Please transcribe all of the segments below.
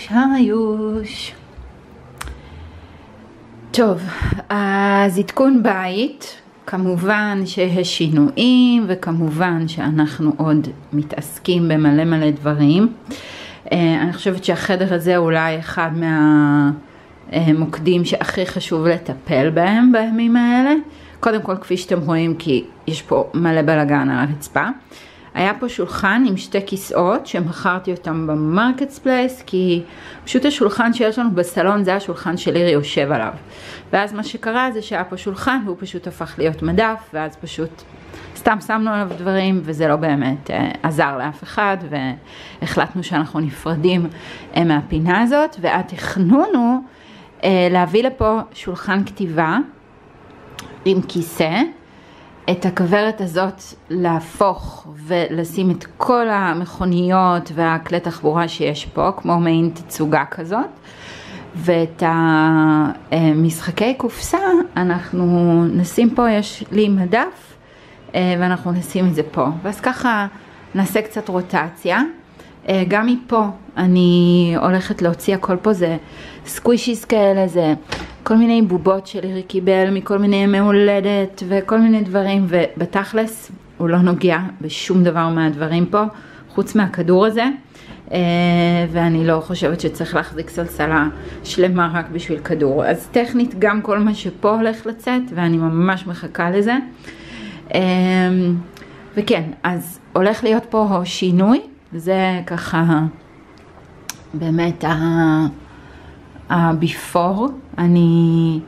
היוש. טוב, אז עדכון בית, כמובן שיש שינויים וכמובן שאנחנו עוד מתעסקים במלא מלא דברים. אני חושבת שהחדר הזה אולי אחד מהמוקדים שהכי חשוב לטפל בהם בימים האלה. קודם כל, כפי שאתם רואים, כי יש פה מלא בלגן על הרצפה. היה פה שולחן עם שתי כיסאות שמכרתי אותם במרקט פלייס, כי פשוט השולחן שיש לנו בסלון זה השולחן שלירי יושב עליו. ואז מה שקרה זה שהיה פה שולחן והוא פשוט הפך להיות מדף, ואז פשוט סתם שמנו עליו דברים וזה לא באמת עזר לאף אחד, והחלטנו שאנחנו נפרדים מהפינה הזאת, והתכנון להביא לפה שולחן כתיבה עם כיסא, את הכברת הזאת להפוך ולשים את כל המכוניות והכלי תחבורה שיש פה, כמו מעין תצוגה כזאת, ואת המשחקי קופסה אנחנו נשים פה, יש לי מדף, ואנחנו נשים את זה פה, ואז ככה נעשה קצת רוטציה. גם מפה אני הולכת להוציא הכל פה, זה סקווישיס כאלה, זה כל מיני בובות שלירי קיבל מכל מיני ימי הולדת וכל מיני דברים, ובתכלס הוא לא נוגע בשום דבר מהדברים פה חוץ מהכדור הזה, ואני לא חושבת שצריך להחזיק סלסלה שלמה רק בשביל כדור. אז טכנית גם כל מה שפה הולך לצאת, ואני ממש מחכה לזה. וכן, אז הולך להיות פה שינוי, זה ככה באמת הביפור. אני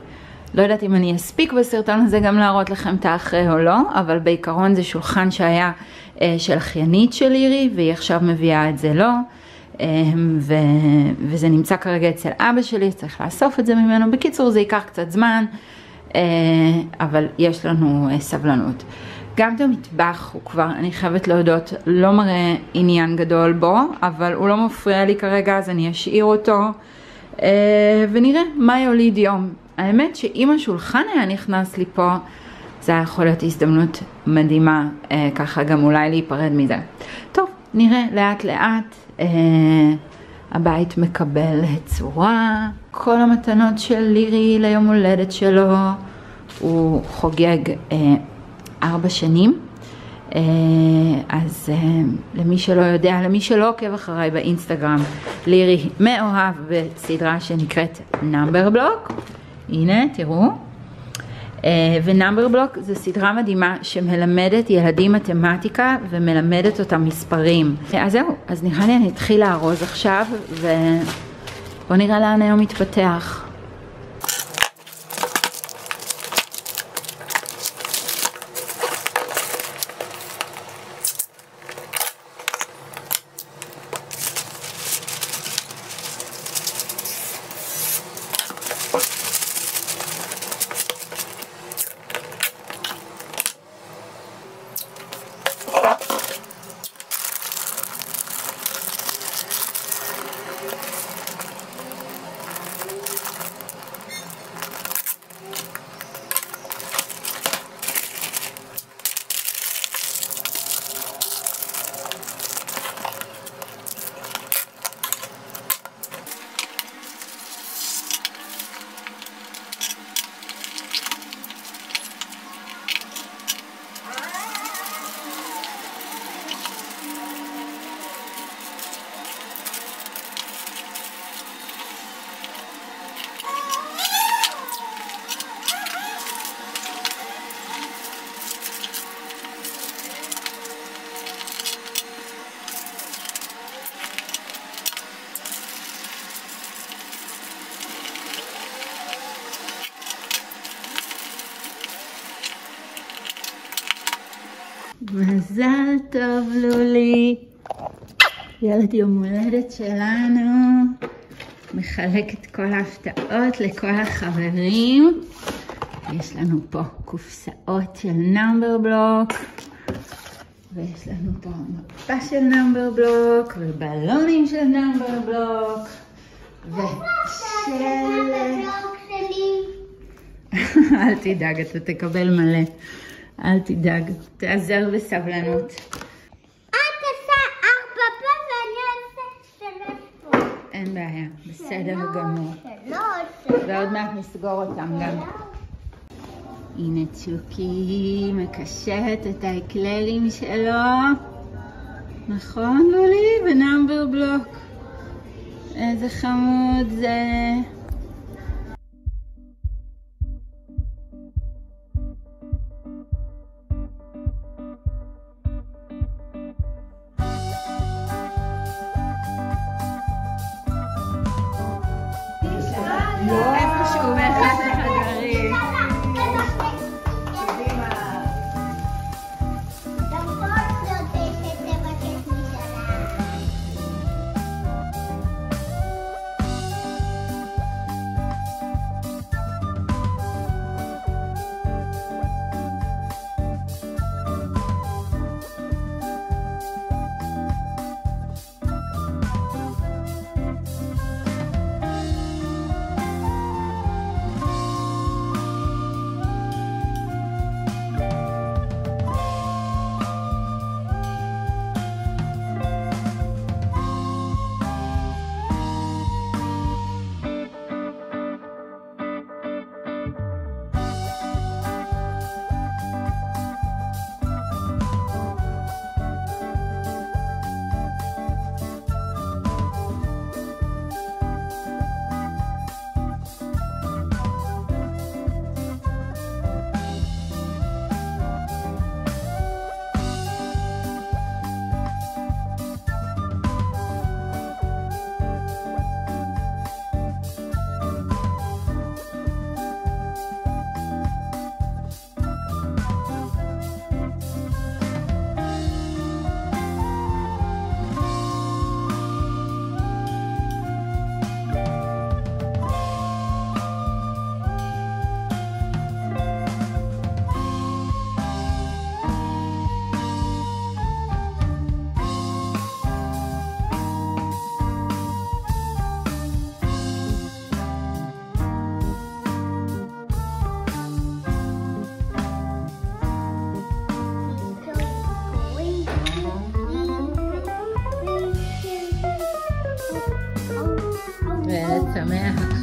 לא יודעת אם אני אספיק בסרטון הזה גם להראות לכם את האחרי או לא, אבל בעיקרון זה שולחן שהיה של אחיינית של לירי, והיא עכשיו מביאה את זה לו, וזה נמצא כרגע אצל אבא שלי, צריך לאסוף את זה ממנו. בקיצור, זה ייקח קצת זמן, אבל יש לנו סבלנות. גם את המטבח הוא כבר, אני חייבת להודות, לא מראה עניין גדול בו, אבל הוא לא מפריע לי כרגע, אז אני אשאיר אותו, ונראה מה יוליד יום. האמת שאם השולחן היה נכנס לי פה, זה היה יכול להיות הזדמנות מדהימה, ככה גם אולי להיפרד מזה. טוב, נראה לאט לאט, הבית מקבל צורה, כל המתנות של לירי ליום הולדת שלו, הוא חוגג 4 שנים, אז למי שלא יודע, למי שלא עוקב אחריי באינסטגרם, לירי מאוהב בסדרה שנקראת נאמבר בלוק, הנה תראו, ונאמבר בלוק זה סדרה מדהימה שמלמדת ילדים מתמטיקה ומלמדת אותם מספרים. אז זהו, אז נראה לי אני אתחיל לארוז עכשיו, ובוא נראה לאן היום מתפתח. מזל טוב לולי, ילד יום הולדת שלנו, מחלק את כל ההפתעות לכל החברים. יש לנו פה קופסאות של נאמבר בלוק, ויש לנו פה מפה של נאמבר בלוק, ובלונים של נאמבר בלוק, אל תדאג, אתה תקבל מלא. אל תדאג, תעזר בסבלנות. את עושה 4 פעם ואני עושה 3 פעם. אין בעיה, בסדר גמור. ועוד מעט נסגור אותם גם. הנה צ'וקי מקשט את האקללים שלו. נכון לולי? בנאמבר בלוק. איזה חמוד זה. איפשהו באחד החדרים. ילד שמח.